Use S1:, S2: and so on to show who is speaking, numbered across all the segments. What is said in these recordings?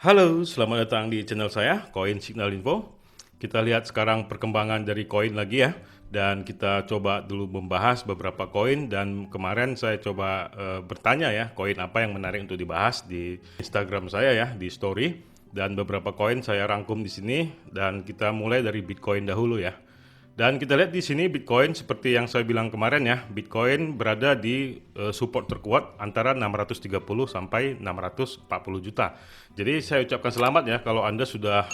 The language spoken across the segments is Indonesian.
S1: Halo, selamat datang di channel saya, Koin Signal Info. Kita lihat sekarang perkembangan dari koin lagi ya. Dan kita coba dulu membahas beberapa koin. Dan kemarin saya coba bertanya ya, koin apa yang menarik untuk dibahas di Instagram saya ya, di story. Dan beberapa koin saya rangkum di sini. Dan kita mulai dari Bitcoin dahulu ya. Dan kita lihat di sini Bitcoin seperti yang saya bilang kemarin ya, Bitcoin berada di support terkuat antara 630 sampai 640 juta. Jadi saya ucapkan selamat ya kalau Anda sudah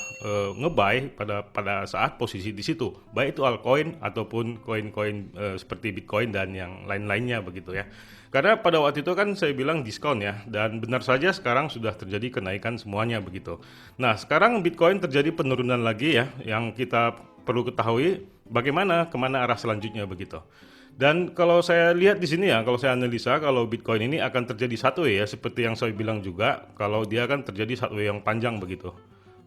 S1: ngebuy pada saat posisi di situ, baik itu altcoin ataupun koin-koin seperti Bitcoin dan yang lain-lainnya begitu ya. Karena pada waktu itu kan saya bilang diskon ya, dan benar saja sekarang sudah terjadi kenaikan semuanya begitu. Nah, sekarang Bitcoin terjadi penurunan lagi ya, yang kita perlu ketahui bagaimana kemana arah selanjutnya begitu. Dan kalau saya lihat di sini ya, kalau saya analisa kalau Bitcoin ini akan terjadi satu ya, seperti yang saya bilang juga, kalau dia akan terjadi satu yang panjang begitu.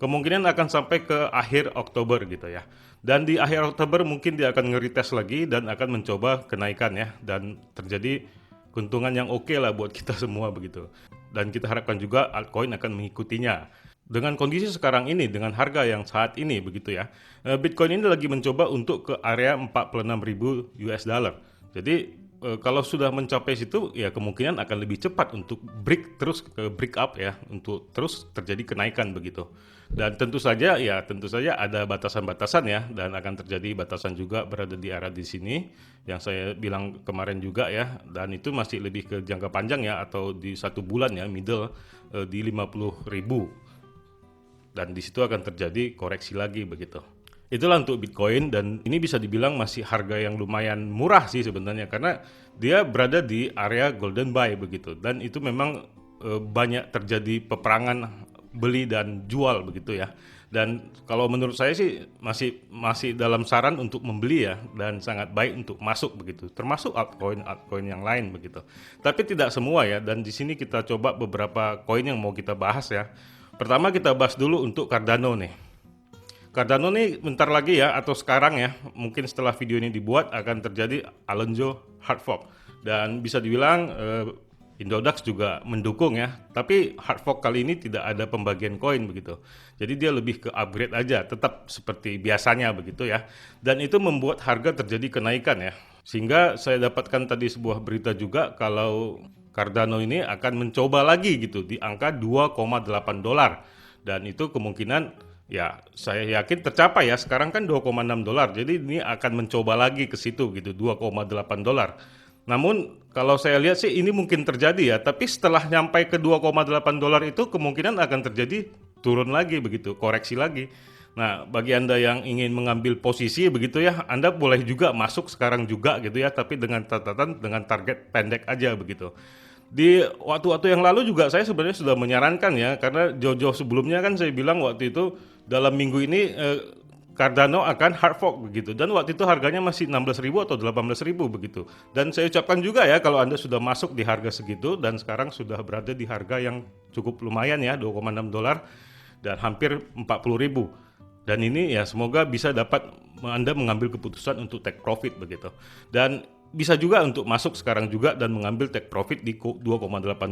S1: Kemungkinan akan sampai ke akhir Oktober gitu ya. Dan di akhir Oktober mungkin dia akan nge-retest lagi dan akan mencoba kenaikan ya, dan terjadi keuntungan yang oke lah buat kita semua begitu. Dan kita harapkan juga altcoin akan mengikutinya. Dengan kondisi sekarang ini, dengan harga yang saat ini begitu ya, Bitcoin ini lagi mencoba untuk ke area 46.000 US dollar. Jadi kalau sudah mencapai situ, ya kemungkinan akan lebih cepat untuk break terus ke break up ya, untuk terus terjadi kenaikan begitu. Dan tentu saja ada batasan-batasan ya, dan akan terjadi batasan juga berada di area di sini yang saya bilang kemarin juga ya, dan itu masih lebih ke jangka panjang ya, atau di satu bulan ya, middle di 50.000. Dan di situ akan terjadi koreksi lagi begitu. Itulah untuk Bitcoin, dan ini bisa dibilang masih harga yang lumayan murah sih sebenarnya, karena dia berada di area golden buy begitu, dan itu memang banyak terjadi peperangan beli dan jual begitu ya. Dan kalau menurut saya sih masih dalam saran untuk membeli ya, dan sangat baik untuk masuk begitu, termasuk altcoin yang lain begitu. Tapi tidak semua ya, dan di sini kita coba beberapa koin yang mau kita bahas ya. Pertama kita bahas dulu untuk Cardano nih. Cardano nih bentar lagi ya, atau sekarang ya, mungkin setelah video ini dibuat akan terjadi Alonzo hard fork. Dan bisa dibilang Indodax juga mendukung ya, tapi hard fork kali ini tidak ada pembagian koin begitu. Jadi dia lebih ke upgrade aja, tetap seperti biasanya begitu ya. Dan itu membuat harga terjadi kenaikan ya. Sehingga saya dapatkan tadi sebuah berita juga kalau Cardano ini akan mencoba lagi gitu di angka 2,8 dolar, dan itu kemungkinan ya saya yakin tercapai ya. Sekarang kan 2,6 dolar, jadi ini akan mencoba lagi ke situ gitu, 2,8 dolar. Namun kalau saya lihat sih ini mungkin terjadi ya, tapi setelah nyampai ke 2,8 dolar itu kemungkinan akan terjadi turun lagi begitu, koreksi lagi. Nah, bagi Anda yang ingin mengambil posisi begitu ya, Anda boleh juga masuk sekarang juga gitu ya, tapi dengan catatan dengan target pendek aja begitu. Di waktu-waktu yang lalu juga saya sebenarnya sudah menyarankan ya, karena jauh-jauh sebelumnya kan saya bilang waktu itu dalam minggu ini Cardano akan hard fork begitu, dan waktu itu harganya masih 16.000 atau 18.000 begitu. Dan saya ucapkan juga ya kalau Anda sudah masuk di harga segitu dan sekarang sudah berada di harga yang cukup lumayan ya, 2,6 dolar dan hampir 40.000. Dan ini ya semoga bisa dapat Anda mengambil keputusan untuk take profit begitu. Dan bisa juga untuk masuk sekarang juga dan mengambil take profit di 2,8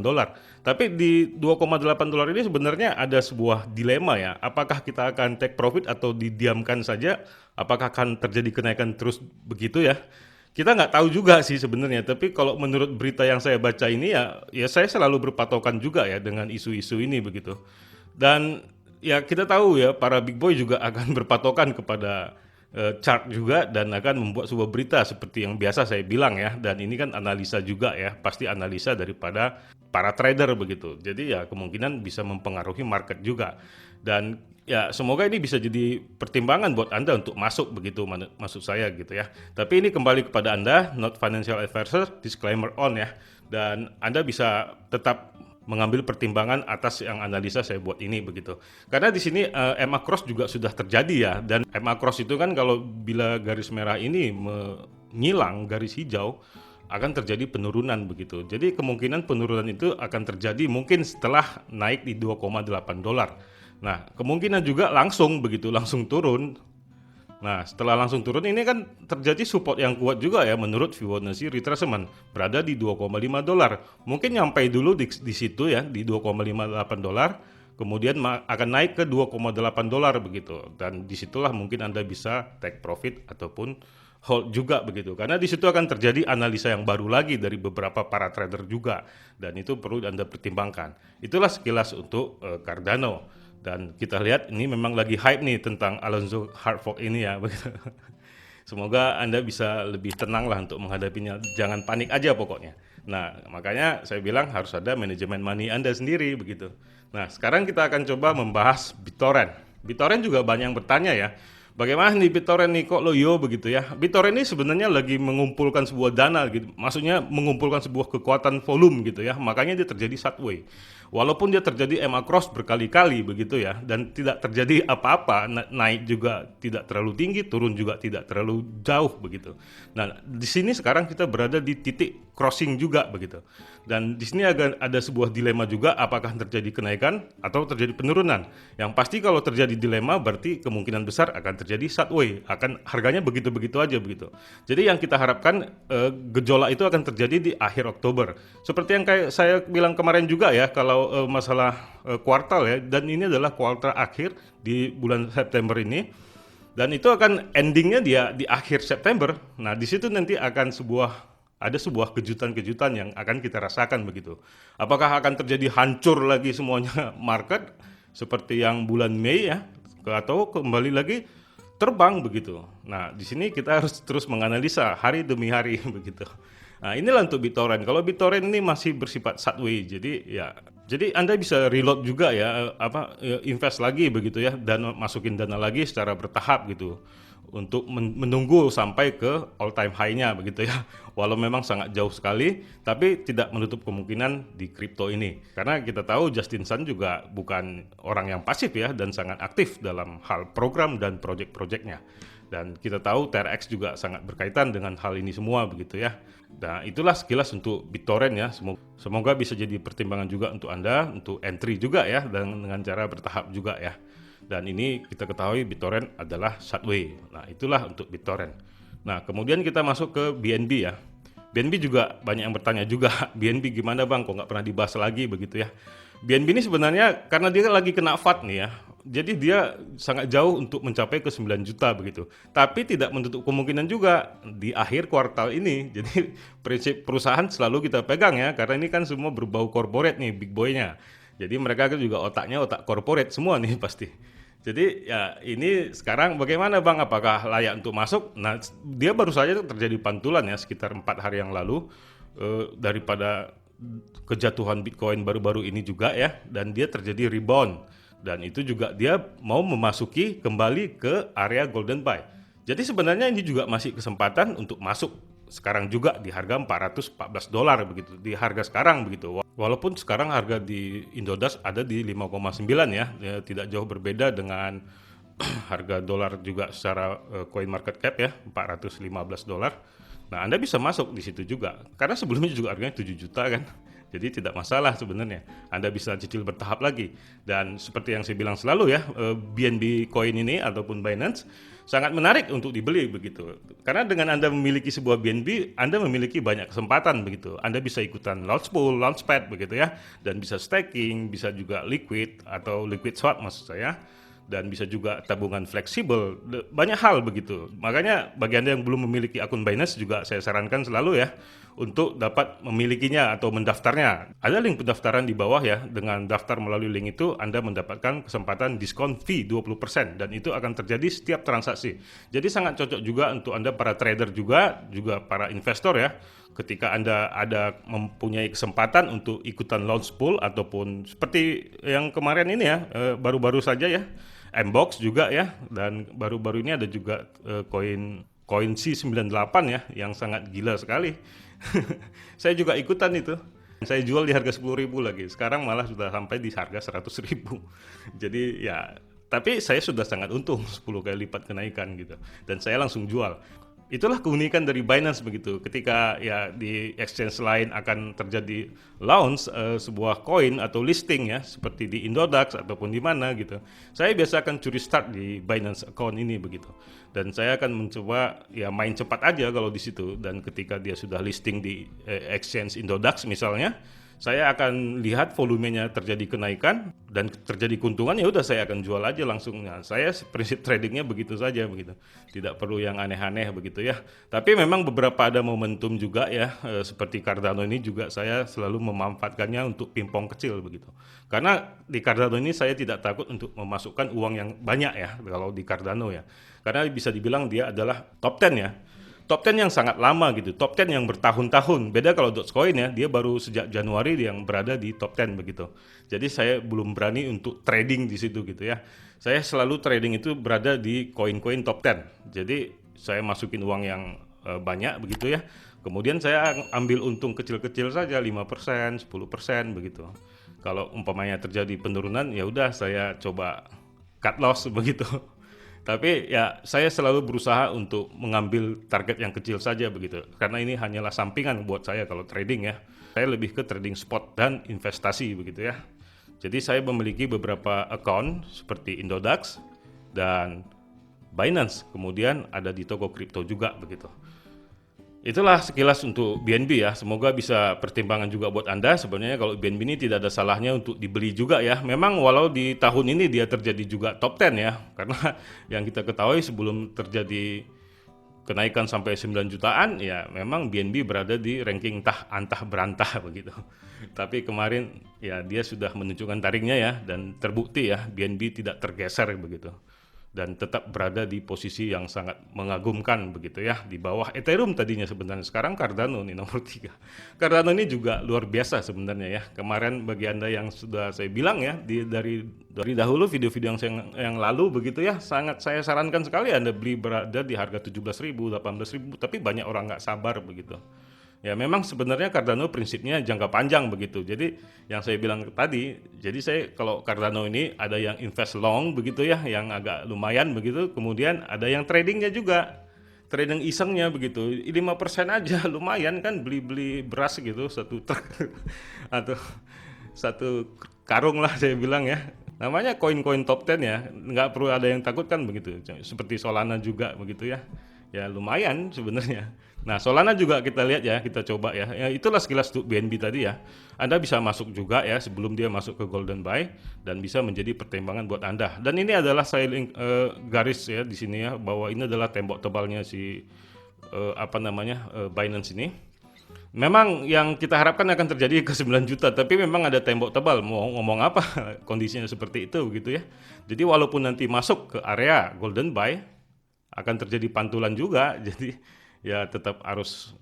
S1: dolar. Tapi di 2,8 dolar ini sebenarnya ada sebuah dilema ya. Apakah kita akan take profit atau didiamkan saja? Apakah akan terjadi kenaikan terus begitu ya? Kita nggak tahu juga sih sebenarnya. Tapi kalau menurut berita yang saya baca ini ya saya selalu berpatokan juga ya dengan isu-isu ini begitu. Dan ya kita tahu ya para big boy juga akan berpatokan kepada chart juga dan akan membuat sebuah berita seperti yang biasa saya bilang ya, dan ini kan analisa juga ya, pasti analisa daripada para trader begitu. Jadi ya kemungkinan bisa mempengaruhi market juga, dan ya semoga ini bisa jadi pertimbangan buat Anda untuk masuk begitu, maksud saya gitu ya. Tapi ini kembali kepada Anda, not financial advisor, disclaimer on ya, dan Anda bisa tetap mengambil pertimbangan atas yang analisa saya buat ini begitu. Karena di sini EMA cross juga sudah terjadi ya, dan EMA cross itu kan kalau bila garis merah ini menyilang garis hijau akan terjadi penurunan begitu. Jadi kemungkinan penurunan itu akan terjadi mungkin setelah naik di 2,8 dolar. Nah, kemungkinan juga langsung begitu, langsung turun. Nah, setelah langsung turun ini kan terjadi support yang kuat juga ya menurut Fibonacci retracement berada di 2,5 dolar. Mungkin nyampe dulu di situ ya di 2,58 dolar. kemudian akan naik ke 2,8 dolar begitu, dan disitulah mungkin Anda bisa take profit ataupun hold juga begitu, karena di situ akan terjadi analisa yang baru lagi dari beberapa para trader juga, dan itu perlu Anda pertimbangkan. Itulah sekilas untuk Cardano, dan kita lihat ini memang lagi hype nih tentang Alonzo hard fork ini ya begitu. Semoga Anda bisa lebih tenang lah untuk menghadapinya, jangan panik aja pokoknya. Nah, makanya saya bilang harus ada manajemen money Anda sendiri begitu. Nah, sekarang kita akan coba membahas BitTorrent. BitTorrent juga banyak yang bertanya ya, bagaimana nih BitTorrent nih kok loyo begitu ya. BitTorrent ini sebenarnya lagi mengumpulkan sebuah dana gitu, maksudnya mengumpulkan sebuah kekuatan volume gitu ya, makanya dia terjadi sideways. Walaupun dia terjadi MA cross berkali-kali begitu ya, dan tidak terjadi apa-apa, naik juga tidak terlalu tinggi, turun juga tidak terlalu jauh begitu. Nah, di sini sekarang kita berada di titik crossing juga begitu. Dan di sini ada sebuah dilema juga, apakah terjadi kenaikan atau terjadi penurunan. Yang pasti kalau terjadi dilema berarti kemungkinan besar akan terjadi sideways, akan harganya begitu-begitu aja begitu. Jadi yang kita harapkan gejolak itu akan terjadi di akhir Oktober. Seperti yang kayak saya bilang kemarin juga ya, kalau masalah kuartal ya, dan ini adalah kuartal akhir di bulan September ini, dan itu akan endingnya dia di akhir September. Nah, di situ nanti akan ada sebuah kejutan-kejutan yang akan kita rasakan begitu. Apakah akan terjadi hancur lagi semuanya market seperti yang bulan Mei ya, atau kembali lagi terbang begitu. Nah, di sini kita harus terus menganalisa hari demi hari begitu. Nah, inilah untuk BitTorrent. Kalau BitTorrent ini masih bersifat sideways, jadi Anda bisa reload juga ya, invest lagi begitu ya, dan masukin dana lagi secara bertahap gitu, untuk menunggu sampai ke all time high-nya begitu ya. Walau memang sangat jauh sekali, tapi tidak menutup kemungkinan di kripto ini. Karena kita tahu Justin Sun juga bukan orang yang pasif ya, dan sangat aktif dalam hal program dan project-projectnya. Dan kita tahu TRX juga sangat berkaitan dengan hal ini semua begitu ya. Nah, itulah sekilas untuk BitTorrent ya. Semoga bisa jadi pertimbangan juga untuk Anda untuk entry juga ya, dan dengan cara bertahap juga ya. Dan ini kita ketahui BitTorrent adalah sideways. Nah, itulah untuk BitTorrent. Nah, kemudian kita masuk ke BNB ya. BNB juga banyak yang bertanya juga, BNB gimana bang, kok nggak pernah dibahas lagi begitu ya. BNB ini sebenarnya karena dia lagi kena FAD nih ya, jadi dia sangat jauh untuk mencapai ke 9 juta begitu. Tapi tidak menutup kemungkinan juga di akhir kuartal ini. Jadi prinsip perusahaan selalu kita pegang ya, karena ini kan semua berbau corporate nih, big boy-nya. Jadi mereka kan juga otaknya otak corporate semua nih pasti. Jadi ya ini sekarang bagaimana bang, apakah layak untuk masuk? Nah, dia baru saja terjadi pantulan ya sekitar 4 hari yang lalu daripada kejatuhan Bitcoin baru-baru ini juga ya, dan dia terjadi rebound, dan itu juga dia mau memasuki kembali ke area golden buy. Jadi sebenarnya ini juga masih kesempatan untuk masuk sekarang juga di harga 414 dolar begitu, di harga sekarang begitu. Walaupun sekarang harga di Indodax ada di 5,9 ya, tidak jauh berbeda dengan harga dolar juga secara coin market cap ya, 415 dolar. Nah, Anda bisa masuk di situ juga, karena sebelumnya juga harganya 7 juta kan. Jadi tidak masalah sebenarnya, Anda bisa cicil bertahap lagi. Dan seperti yang saya bilang selalu ya, BNB coin ini ataupun Binance sangat menarik untuk dibeli begitu. Karena dengan Anda memiliki sebuah BNB, Anda memiliki banyak kesempatan begitu. Anda bisa ikutan launch pool, launchpad begitu ya, dan bisa staking, bisa juga liquid atau liquid swap maksud saya, dan bisa juga tabungan fleksibel, banyak hal begitu. Makanya bagi Anda yang belum memiliki akun Binance juga saya sarankan selalu ya untuk dapat memilikinya atau mendaftarnya. Ada link pendaftaran di bawah ya, dengan daftar melalui link itu Anda mendapatkan kesempatan diskon fee 20%, dan itu akan terjadi setiap transaksi. Jadi sangat cocok juga untuk Anda para trader juga para investor ya. Ketika Anda mempunyai kesempatan untuk ikutan launch pool ataupun seperti yang kemarin ini ya, baru-baru saja ya, Mbox juga ya, dan baru-baru ini ada juga koin C98 ya, yang sangat gila sekali. Saya juga ikutan itu. Saya jual di harga 10.000 lagi. Sekarang malah sudah sampai di harga 100.000. Jadi ya, tapi saya sudah sangat untung 10 kali lipat kenaikan gitu. Dan saya langsung jual. Itulah keunikan dari Binance begitu. Ketika ya di exchange lain akan terjadi launch sebuah koin atau listing ya, seperti di Indodax ataupun di mana gitu, saya biasa akan curi start di Binance account ini begitu. Dan saya akan mencoba ya main cepat aja kalau di situ. Dan ketika dia sudah listing di exchange Indodax misalnya, saya akan lihat volumenya terjadi kenaikan dan terjadi keuntungan, ya udah saya akan jual aja langsung. Nah, saya prinsip tradingnya begitu saja begitu. Tidak perlu yang aneh-aneh begitu ya. Tapi memang beberapa ada momentum juga ya, seperti Cardano ini juga saya selalu memanfaatkannya untuk pingpong kecil begitu. Karena di Cardano ini saya tidak takut untuk memasukkan uang yang banyak ya kalau di Cardano ya. Karena bisa dibilang dia adalah top 10 ya. Top 10 yang sangat lama gitu, top 10 yang bertahun-tahun. Beda kalau Dogecoin ya, dia baru sejak Januari yang berada di top 10 begitu. Jadi saya belum berani untuk trading di situ gitu ya. Saya selalu trading itu berada di koin-koin top 10. Jadi saya masukin uang yang banyak begitu ya. Kemudian saya ambil untung kecil-kecil saja 5%, 10% begitu. Kalau umpamanya terjadi penurunan, ya udah saya coba cut loss begitu. Tapi ya saya selalu berusaha untuk mengambil target yang kecil saja begitu. Karena ini hanyalah sampingan buat saya kalau trading ya. Saya lebih ke trading spot dan investasi begitu ya. Jadi saya memiliki beberapa account seperti Indodax dan Binance. Kemudian ada di toko kripto juga begitu. Itulah sekilas untuk BNB ya. Semoga bisa pertimbangan juga buat Anda. Sebenarnya kalau BNB ini tidak ada salahnya untuk dibeli juga ya. Memang walau di tahun ini dia terjadi juga top 10 ya. Karena yang kita ketahui sebelum terjadi kenaikan sampai 9 jutaan ya memang BNB berada di ranking antah berantah begitu. Tapi kemarin ya dia sudah menunjukkan taringnya ya dan terbukti ya BNB tidak tergeser begitu. Dan tetap berada di posisi yang sangat mengagumkan begitu ya, di bawah Ethereum tadinya sebenarnya. Sekarang Cardano nih nomor 3. Cardano ini juga luar biasa sebenarnya ya. Kemarin bagi Anda yang sudah saya bilang ya dari dahulu video-video yang lalu begitu ya, sangat saya sarankan sekali Anda beli berada di harga 17.000, 18.000, tapi banyak orang nggak sabar begitu. Ya memang sebenarnya Cardano prinsipnya jangka panjang begitu. Jadi yang saya bilang tadi, jadi saya kalau Cardano ini ada yang invest long begitu ya, yang agak lumayan begitu. Kemudian ada yang tradingnya juga, trading isengnya begitu. 5% aja lumayan kan beli beras gitu satu truk atau satu karung lah saya bilang ya. Namanya koin-koin top 10 ya, nggak perlu ada yang takut kan begitu. Seperti Solana juga begitu ya. Ya lumayan sebenarnya. Nah Solana juga kita lihat ya, kita coba ya. Ya itulah sekilas untuk BNB tadi ya. Anda bisa masuk juga ya sebelum dia masuk ke golden buy dan bisa menjadi pertimbangan buat Anda. Dan ini adalah saya garis ya di sini ya bahwa ini adalah tembok tebalnya si Binance ini. Memang yang kita harapkan akan terjadi ke 9 juta, tapi memang ada tembok tebal. Mau ngomong apa kondisinya seperti itu begitu ya. Jadi walaupun nanti masuk ke area golden buy akan terjadi pantulan juga. Jadi ya tetap harus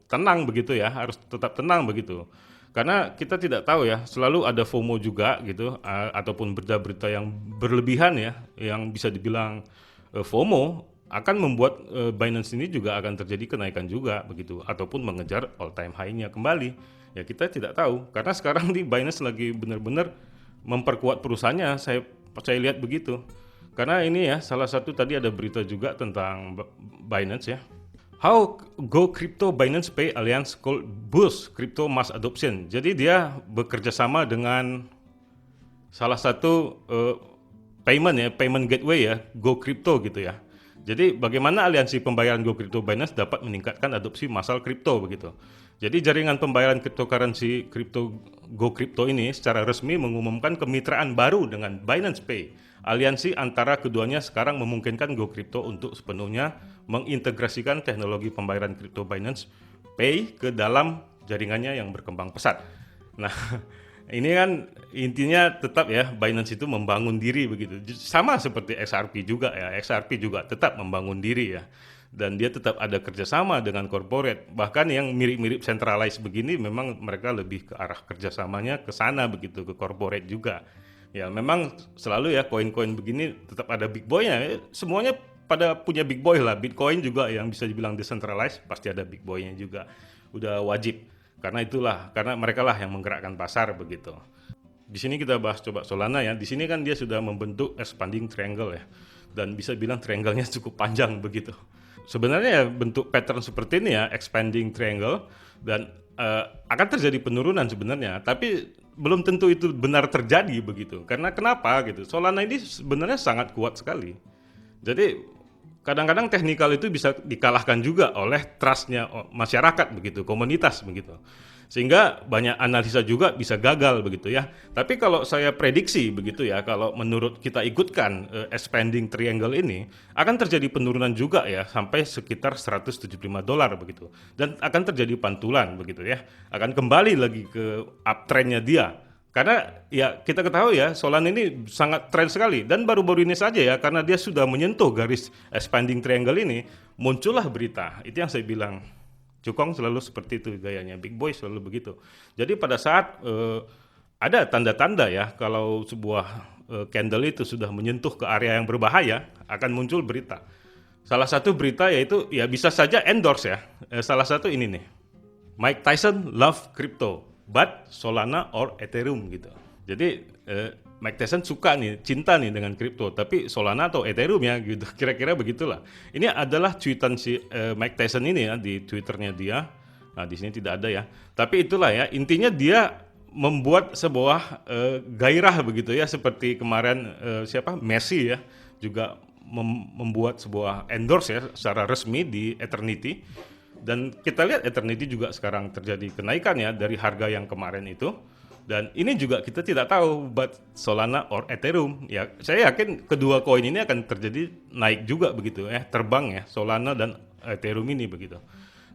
S1: tenang begitu ya, harus tetap tenang begitu. Karena kita tidak tahu ya, selalu ada FOMO juga gitu, ataupun berita-berita yang berlebihan ya, yang bisa dibilang FOMO akan membuat Binance ini juga akan terjadi kenaikan juga begitu, ataupun mengejar all time high-nya kembali. Ya kita tidak tahu, karena sekarang di Binance lagi benar-benar memperkuat perusahaannya, saya lihat begitu. Karena ini ya, salah satu tadi ada berita juga tentang Binance ya. How Go Crypto Binance Pay Alliance called Boost Crypto Mass Adoption. Jadi dia bekerja sama dengan salah satu payment gateway ya, Go Crypto gitu ya. Jadi bagaimana aliansi pembayaran Go Crypto Binance dapat meningkatkan adopsi massal kripto begitu. Jadi jaringan pembayaran cryptocurrency Go Crypto ini secara resmi mengumumkan kemitraan baru dengan Binance Pay. Aliansi antara keduanya sekarang memungkinkan Go Crypto untuk sepenuhnya mengintegrasikan teknologi pembayaran kripto Binance Pay ke dalam jaringannya yang berkembang pesat. Nah, ini kan intinya tetap ya Binance itu membangun diri begitu. Sama seperti XRP juga ya. XRP juga tetap membangun diri ya. Dan dia tetap ada kerjasama dengan corporate. Bahkan yang mirip-mirip centralized begini memang mereka lebih ke arah kerjasamanya ke sana begitu, ke corporate juga. Ya memang selalu ya koin-koin begini tetap ada big boy-nya. Semuanya pada punya big boy lah. Bitcoin juga yang bisa dibilang decentralized pasti ada big boy-nya juga. Udah wajib. Karena mereka lah yang menggerakkan pasar begitu. Di sini kita bahas coba Solana ya. Di sini kan dia sudah membentuk expanding triangle ya. Dan bisa bilang triangle-nya cukup panjang begitu. Sebenarnya ya bentuk pattern seperti ini ya, expanding triangle, dan akan terjadi penurunan sebenarnya. Tapi belum tentu itu benar terjadi begitu. Karena kenapa gitu? Solana ini sebenarnya sangat kuat sekali. Jadi kadang-kadang teknikal itu bisa dikalahkan juga oleh trustnya masyarakat begitu, komunitas begitu. Sehingga banyak analisa juga bisa gagal begitu ya. Tapi kalau saya prediksi begitu ya, kalau menurut kita ikutkan expanding triangle ini akan terjadi penurunan juga ya sampai sekitar $175 begitu. Dan akan terjadi pantulan begitu ya. Akan kembali lagi ke uptrendnya dia. Karena ya kita ketahui ya Solana ini sangat tren sekali dan baru-baru ini saja ya karena dia sudah menyentuh garis expanding triangle ini muncullah berita. Itu yang saya bilang. Cukong selalu seperti itu gayanya, Big Boy selalu begitu. Jadi pada saat ada tanda-tanda ya kalau sebuah candle itu sudah menyentuh ke area yang berbahaya akan muncul berita. Salah satu berita yaitu ya bisa saja endorse ya. Salah satu ini nih. Mike Tyson love crypto, but Solana or Ethereum gitu. Jadi Mike Tyson suka nih, cinta nih dengan kripto, tapi Solana atau Ethereum ya gitu. Kira-kira begitulah. Ini adalah tweetan si Mike Tyson ini ya di Twitternya dia. Nah, di sini tidak ada ya. Tapi itulah ya, intinya dia membuat sebuah gairah begitu ya seperti kemarin Messi ya juga membuat sebuah endorse ya secara resmi di Eternity. Dan kita lihat Eternity juga sekarang terjadi kenaikan ya dari harga yang kemarin itu. Dan ini juga kita tidak tahu but Solana or Ethereum ya saya yakin kedua koin ini akan terjadi naik juga begitu ya terbang ya Solana dan Ethereum ini begitu.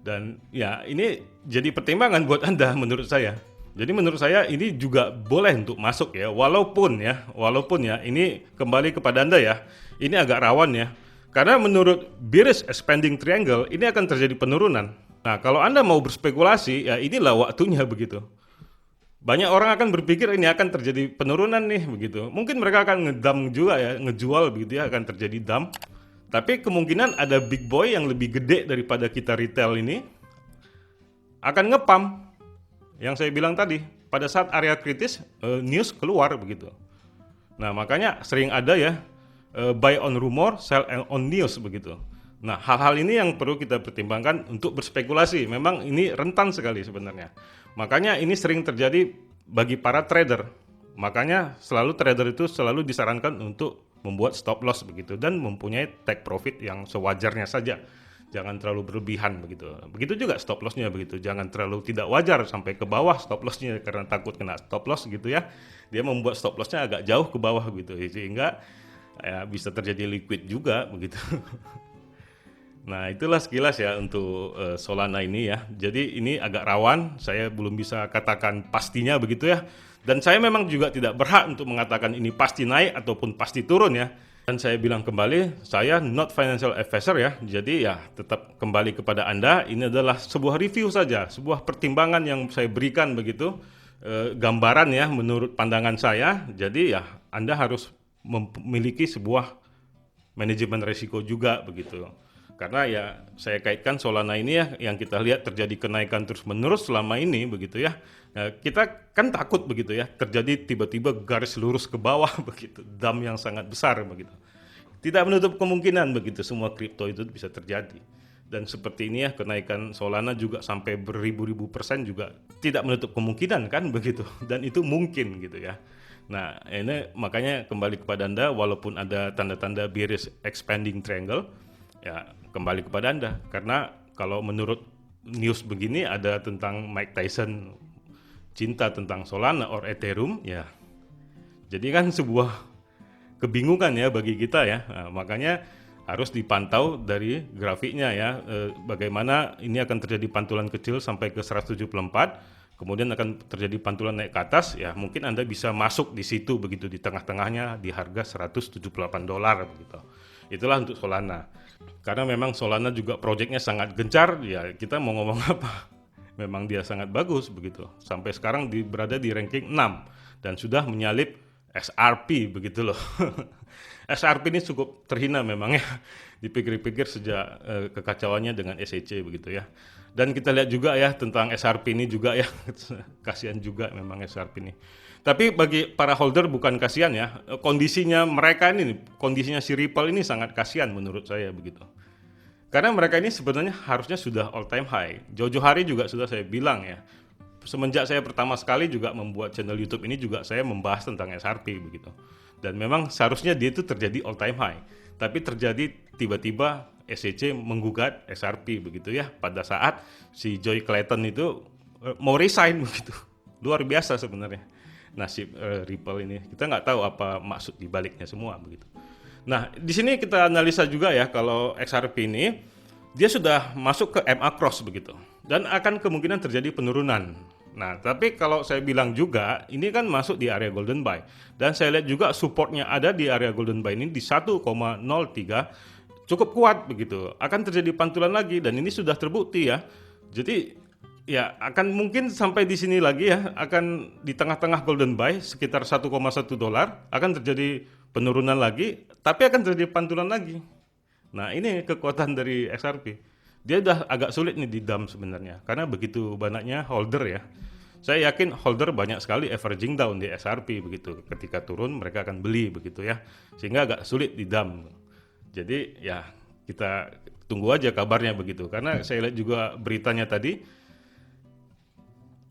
S1: Dan ya ini jadi pertimbangan buat Anda menurut saya. Jadi menurut saya ini juga boleh untuk masuk ya walaupun ya ini kembali kepada Anda ya. Ini agak rawan ya. Karena menurut bearish expanding triangle ini akan terjadi penurunan. Nah, kalau Anda mau berspekulasi ya inilah waktunya begitu. Banyak orang akan berpikir ini akan terjadi penurunan nih begitu. Mungkin mereka akan ngedump juga ya, ngejual begitu ya akan terjadi dump. Tapi kemungkinan ada big boy yang lebih gede daripada kita retail ini akan ngepump. Yang saya bilang tadi, pada saat area kritis news keluar begitu. Nah, makanya sering ada ya buy on rumor, sell on news begitu. Nah, hal-hal ini yang perlu kita pertimbangkan untuk berspekulasi. Memang ini rentan sekali sebenarnya. Makanya ini sering terjadi bagi para trader. Makanya selalu trader itu selalu disarankan untuk membuat stop loss begitu dan mempunyai take profit yang sewajarnya saja. Jangan terlalu berlebihan begitu. Begitu juga stop lossnya begitu. Jangan terlalu tidak wajar sampai ke bawah stop lossnya karena takut kena stop loss gitu ya. Dia membuat stop lossnya agak jauh ke bawah gitu sehingga ya, bisa terjadi liquid juga begitu. Nah, itulah sekilas ya untuk Solana ini ya. Jadi ini agak rawan, saya belum bisa katakan pastinya begitu ya. Dan saya memang juga tidak berhak untuk mengatakan ini pasti naik ataupun pasti turun ya. Dan saya bilang kembali, saya not financial advisor ya. Jadi ya tetap kembali kepada Anda, ini adalah sebuah review saja, sebuah pertimbangan yang saya berikan begitu. Gambaran ya menurut pandangan saya. Jadi ya Anda harus memiliki sebuah manajemen risiko juga begitu. Karena ya saya kaitkan Solana ini ya yang kita lihat terjadi kenaikan terus-menerus selama ini begitu ya. Nah, kita kan takut begitu ya terjadi tiba-tiba garis lurus ke bawah begitu, dump yang sangat besar begitu. Tidak menutup kemungkinan begitu semua kripto itu bisa terjadi. Dan seperti ini ya kenaikan Solana juga sampai beribu-ribu persen juga tidak menutup kemungkinan kan begitu. Dan itu mungkin gitu ya. Nah, ini makanya kembali kepada Anda walaupun ada tanda-tanda bearish expanding triangle ya kembali kepada Anda karena kalau menurut news begini ada tentang Mike Tyson cinta tentang Solana or Ethereum ya jadi kan sebuah kebingungan ya bagi kita ya. Nah, makanya harus dipantau dari grafiknya ya bagaimana ini akan terjadi pantulan kecil sampai ke 174 kemudian akan terjadi pantulan naik ke atas ya mungkin Anda bisa masuk di situ begitu di tengah-tengahnya di harga $178 begitu. Itulah untuk Solana. Karena memang Solana juga proyeknya sangat gencar, ya kita mau ngomong apa? Memang dia sangat bagus begitu. Sampai sekarang berada di ranking 6 dan sudah menyalip XRP begitu loh. XRP ini cukup terhina memang ya. Dipikir-pikir sejak kekacauannya dengan SEC begitu ya. Dan kita lihat juga ya tentang XRP ini juga ya. Kasihan juga memang XRP ini. Tapi bagi para holder bukan kasihan ya, kondisinya mereka ini, kondisinya si Ripple ini sangat kasihan menurut saya begitu. Karena mereka ini sebenarnya harusnya sudah all time high. Jauh-jauh hari juga sudah saya bilang ya. Semenjak saya pertama sekali juga membuat channel YouTube ini juga saya membahas tentang XRP begitu. Dan memang seharusnya dia itu terjadi all time high. Tapi terjadi tiba-tiba SEC menggugat XRP begitu ya, pada saat si Joy Clayton itu mau resign begitu. Luar biasa sebenarnya nasib Ripple ini. Kita nggak tahu apa maksud dibaliknya semua begitu. Nah, di sini kita analisa juga ya, kalau XRP ini dia sudah masuk ke MA cross begitu, dan akan kemungkinan terjadi penurunan. Nah, tapi kalau saya bilang juga, ini kan masuk di area golden buy, dan saya lihat juga supportnya ada di area golden buy ini di 1,03, cukup kuat begitu. Akan terjadi pantulan lagi, dan ini sudah terbukti ya. Jadi ya akan mungkin sampai di sini lagi ya, akan di tengah-tengah golden buy sekitar 1,1 dolar, akan terjadi penurunan lagi, tapi akan terjadi pantulan lagi. Nah, ini kekuatan dari XRP. Dia udah agak sulit nih di dump sebenarnya, karena begitu banyaknya holder ya. Saya yakin holder banyak sekali averaging down di XRP begitu. Ketika turun mereka akan beli begitu ya, sehingga agak sulit di dump. Jadi ya kita tunggu aja kabarnya begitu, karena saya lihat juga beritanya tadi,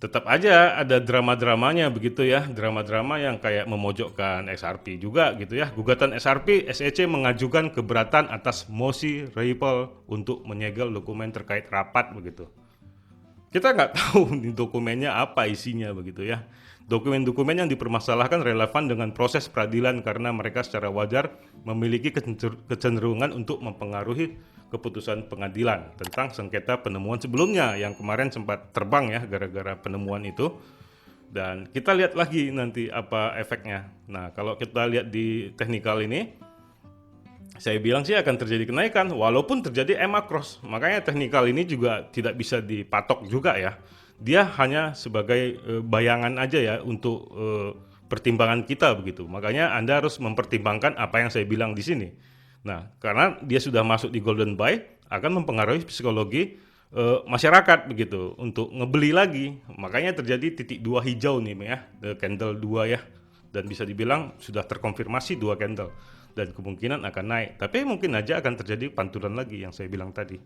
S1: tetap aja ada drama-dramanya begitu ya, drama-drama yang kayak memojokkan XRP juga gitu ya. Gugatan XRP, SEC mengajukan keberatan atas mosi Ripple untuk menyegel dokumen terkait rapat begitu. Kita nggak tahu di dokumennya apa isinya begitu ya. Dokumen-dokumen yang dipermasalahkan relevan dengan proses peradilan karena mereka secara wajar memiliki kecenderungan untuk mempengaruhi keputusan pengadilan tentang sengketa penemuan sebelumnya yang kemarin sempat terbang ya gara-gara penemuan itu. Dan kita lihat lagi nanti apa efeknya. Nah, kalau kita lihat di teknikal ini, saya bilang sih akan terjadi kenaikan walaupun terjadi MA cross. Makanya teknikal ini juga tidak bisa dipatok juga ya. Dia hanya sebagai bayangan aja ya untuk pertimbangan kita begitu. Makanya Anda harus mempertimbangkan apa yang saya bilang di sini. Nah, karena dia sudah masuk di golden buy, akan mempengaruhi psikologi masyarakat begitu untuk ngebeli lagi. Makanya terjadi titik 2 hijau nih ya, candle 2 ya. Dan bisa dibilang sudah terkonfirmasi 2 candle dan kemungkinan akan naik. Tapi mungkin aja akan terjadi pantulan lagi yang saya bilang tadi.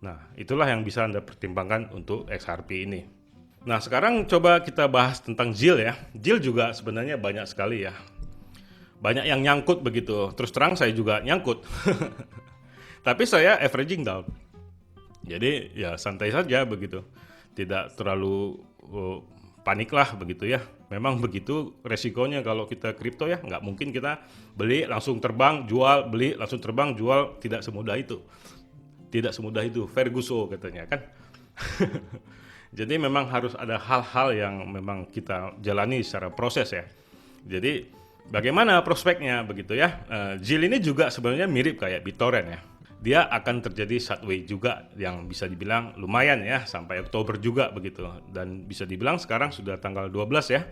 S1: Nah, itulah yang bisa Anda pertimbangkan untuk XRP ini. Nah, sekarang coba kita bahas tentang ZIL ya. ZIL juga sebenarnya banyak sekali ya. Banyak yang nyangkut begitu. Terus terang saya juga nyangkut. Tapi saya averaging down. Jadi ya santai saja begitu. Tidak terlalu panik lah begitu ya. Memang begitu resikonya kalau kita kripto ya. Nggak mungkin kita beli langsung terbang, jual, beli langsung terbang, jual. Tidak semudah itu. Tidak semudah itu. Ferguson katanya kan. Jadi memang harus ada hal-hal yang memang kita jalani secara proses ya. Jadi bagaimana prospeknya begitu ya. ZIL ini juga sebenarnya mirip kayak BitTorrent ya. Dia akan terjadi sideways juga yang bisa dibilang lumayan ya sampai Oktober juga begitu. Dan bisa dibilang sekarang sudah tanggal 12 ya.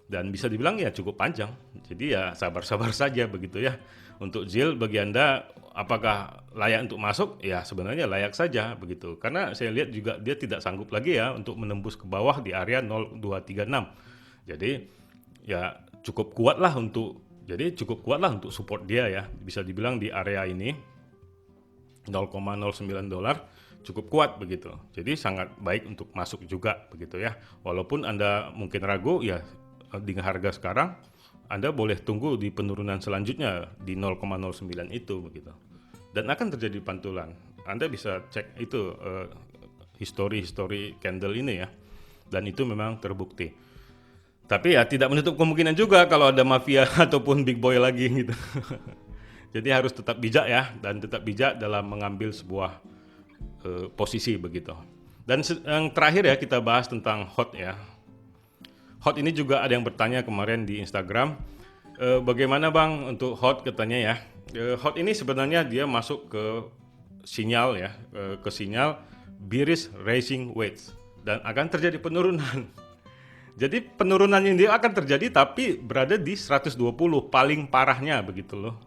S1: Dan bisa dibilang ya cukup panjang. Jadi ya sabar-sabar saja begitu ya. Untuk ZIL bagi Anda apakah layak untuk masuk? Ya sebenarnya layak saja begitu. Karena saya lihat juga dia tidak sanggup lagi ya untuk menembus ke bawah di area 0236. Jadi ya cukup kuat lah untuk support dia ya. Bisa dibilang di area ini 0,09 dolar cukup kuat begitu. Jadi sangat baik untuk masuk juga begitu ya. Walaupun Anda mungkin ragu ya dengan harga sekarang Anda boleh tunggu di penurunan selanjutnya di 0,09 itu begitu. Dan akan terjadi pantulan. Anda bisa cek itu history candle ini ya. Dan itu memang terbukti. Tapi ya tidak menutup kemungkinan juga kalau ada mafia ataupun big boy lagi gitu. Jadi harus tetap bijak ya, dan tetap bijak dalam mengambil sebuah posisi begitu. Dan yang terakhir ya kita bahas tentang HOT ya. HOT ini juga ada yang bertanya kemarin di Instagram, bagaimana Bang untuk HOT katanya ya. HOT ini sebenarnya dia masuk ke sinyal ya, ke sinyal bearish rising wedge dan akan terjadi penurunan. Jadi penurunan ini akan terjadi tapi berada di 120 paling parahnya begitu loh.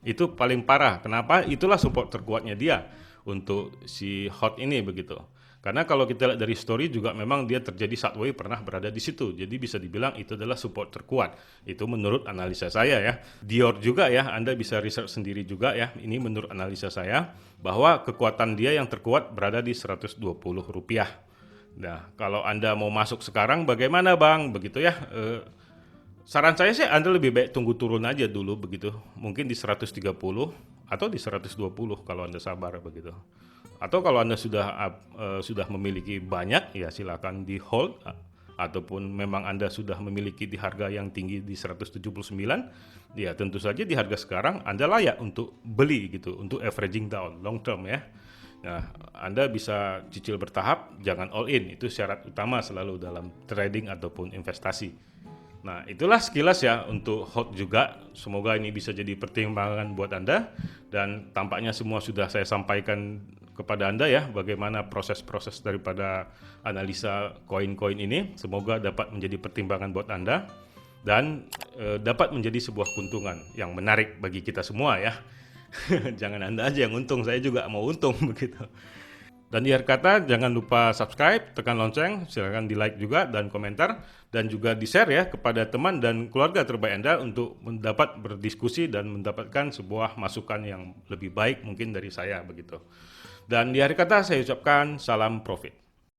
S1: Itu paling parah. Kenapa? Itulah support terkuatnya dia untuk si HOT ini begitu. Karena kalau kita lihat dari story juga memang dia terjadi sideways pernah berada di situ. Jadi bisa dibilang itu adalah support terkuat. Itu menurut analisa saya ya. Dior juga ya, Anda bisa research sendiri juga ya. Ini menurut analisa saya bahwa kekuatan dia yang terkuat berada di 120 rupiah. Nah, kalau Anda mau masuk sekarang bagaimana Bang? Begitu ya. Saran saya sih Anda lebih baik tunggu turun aja dulu begitu. Mungkin di 130 atau di 120 kalau Anda sabar begitu. Atau kalau Anda sudah memiliki banyak, ya silakan di hold, ataupun memang Anda sudah memiliki di harga yang tinggi di 179, ya tentu saja di harga sekarang Anda layak untuk beli gitu, untuk averaging down long term ya. Nah, Anda bisa cicil bertahap, jangan all in, itu syarat utama selalu dalam trading ataupun investasi. Nah, itulah sekilas ya untuk hold juga. Semoga ini bisa jadi pertimbangan buat Anda, dan tampaknya semua sudah saya sampaikan kepada Anda ya, bagaimana proses-proses daripada analisa koin-koin ini. Semoga dapat menjadi pertimbangan buat Anda dan dapat menjadi sebuah keuntungan yang menarik bagi kita semua ya. Jangan Anda aja yang untung, saya juga mau untung begitu. Dan di akhir kata, jangan lupa subscribe, tekan lonceng, silakan di like juga dan komentar, dan juga di share ya kepada teman dan keluarga terbaik Anda untuk mendapat berdiskusi dan mendapatkan sebuah masukan yang lebih baik mungkin dari saya begitu. Dan di akhir kata saya ucapkan salam profit.